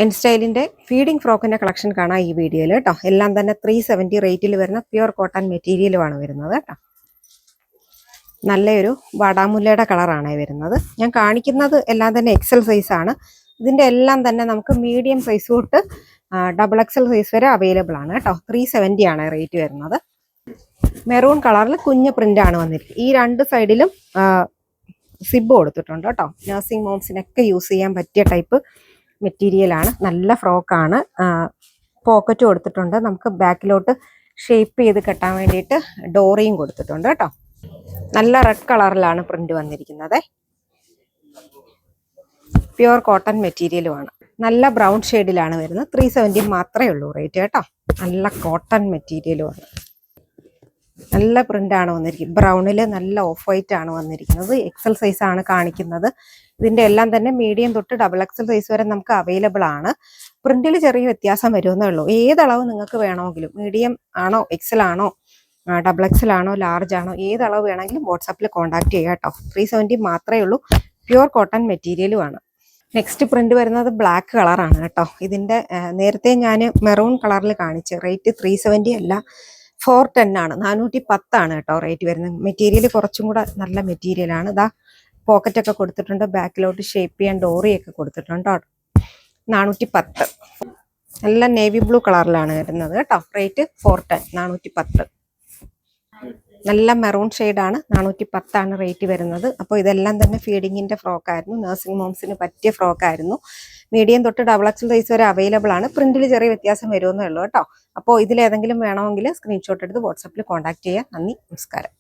N സ്റ്റൈലിന്റെ feeding ഫ്രോക്കിന്റെ collection കാണാം ഈ വീഡിയോയിൽ കേട്ടോ. എല്ലാം തന്നെ 370 റേറ്റിൽ വരുന്ന പ്യുർ കോട്ടൺ മെറ്റീരിയലുമാണ് വരുന്നത് കേട്ടോ. നല്ലൊരു വാടാമുല്ലയുടെ കളറാണ് വരുന്നത്. ഞാൻ കാണിക്കുന്നത് എല്ലാം തന്നെ എക്സൽ സൈസ് ആണ്. ഇതിന്റെ എല്ലാം തന്നെ നമുക്ക് മീഡിയം സൈസ് തൊട്ട് ഡബിൾ എക്സൽ സൈസ് വരെ അവൈലബിൾ ആണ് കേട്ടോ. 370 ആണ് റേറ്റ് വരുന്നത്. മെറൂൺ കളറിൽ കുഞ്ഞ് പ്രിന്റ് ആണ് വന്നിരിക്കുന്നത്. ഈ രണ്ട് സൈഡിലും സിബ് കൊടുത്തിട്ടുണ്ട് കേട്ടോ. നഴ്സിംഗ് മോംസിനൊക്കെ യൂസ് ചെയ്യാൻ പറ്റിയ ടൈപ്പ് മെറ്റീരിയലാണ്. നല്ല ഫ്രോക്കാണ്. പോക്കറ്റ് കൊടുത്തിട്ടുണ്ട്. നമുക്ക് ബാക്കിലോട്ട് ഷേപ്പ് ചെയ്ത് കെട്ടാൻ വേണ്ടിയിട്ട് ഡോറിയും കൊടുത്തിട്ടുണ്ട് കേട്ടോ. നല്ല റെഡ് കളറിലാണ് പ്രിന്റ് വന്നിരിക്കുന്നത്. പ്യുർ കോട്ടൺ മെറ്റീരിയലുമാണ്. നല്ല ബ്രൗൺ ഷെയ്ഡിലാണ് വരുന്നത്. 370 മാത്രമേ ഉള്ളൂ റേറ്റ് കേട്ടോ. നല്ല കോട്ടൺ മെറ്റീരിയലുമാണ്. നല്ല പ്രിന്റ് ആണ് വന്നിരിക്കുന്നത്. ബ്രൗണില് നല്ല ഓഫ് വൈറ്റ് ആണ് വന്നിരിക്കുന്നത്. എക്സൽ സൈസ് ആണ് കാണിക്കുന്നത്. ഇതിന്റെ എല്ലാം തന്നെ മീഡിയം തൊട്ട് ഡബിൾ എക്സൽ സൈസ് വരെ നമുക്ക് അവൈലബിൾ ആണ്. പ്രിന്റിൽ ചെറിയ വ്യത്യാസം വരുമെന്നേ ഉള്ളൂ. ഏതളവ് നിങ്ങൾക്ക് വേണമെങ്കിലും, മീഡിയം ആണോ, എക്സൽ ആണോ, ഡബിൾ എക്സൽ ആണോ, ലാർജ് ആണോ, ഏതളവ് വേണമെങ്കിലും വാട്സാപ്പിൽ കോൺടാക്ട് ചെയ്യുക കേട്ടോ. 370 മാത്രമേ ഉള്ളൂ. പ്യുർ കോട്ടൺ മെറ്റീരിയലുമാണ്. നെക്സ്റ്റ് പ്രിന്റ് വരുന്നത് ബ്ലാക്ക് കളറാണ് കേട്ടോ. ഇതിന്റെ നേരത്തെ ഞാൻ മെറൂൺ കളറിൽ കാണിച്ചു. റേറ്റ് 370 അല്ല, 410 ആണ്. 410 ആണ് കേട്ടോ റേറ്റ് വരുന്നത്. മെറ്റീരിയൽ കുറച്ചും കൂടെ നല്ല മെറ്റീരിയലാണ്. ഇതാ പോക്കറ്റ് ഒക്കെ കൊടുത്തിട്ടുണ്ട്. ബാക്കിലോട്ട് ഷേപ്പ് ചെയ്യാൻ ഡോറിയൊക്കെ കൊടുത്തിട്ടുണ്ട് കേട്ടോ. 410. നല്ല നേവി ബ്ലൂ കളറിലാണ് വരുന്നത് കേട്ടോ. റേറ്റ് 410, 410. നല്ല മെറൂൺ ഷെയ്ഡാണ്. 410 ആണ് റേറ്റ് വരുന്നത്. അപ്പോൾ ഇതെല്ലാം തന്നെ ഫീഡിങ്ങിന്റെ ഫ്രോക്കായിരുന്നു. നഴ്സിംഗ് മോംസിന് പറ്റിയ ഫ്രോക്കായിരുന്നു. മീഡിയം തൊട്ട് ഡബിൾ എക്സൽ സൈസ് വരെ അവൈലബിൾ ആണ്. പ്രിന്റിൽ ചെറിയ വ്യത്യാസം വരുമെന്നേ ഉള്ളൂ കേട്ടോ. അപ്പോൾ ഇതിലേതെങ്കിലും വേണമെങ്കിൽ സ്ക്രീൻഷോട്ട് എടുത്ത് വാട്സാപ്പിൽ കോൺടാക്ട് ചെയ്യുക. നന്ദി, നമസ്കാരം.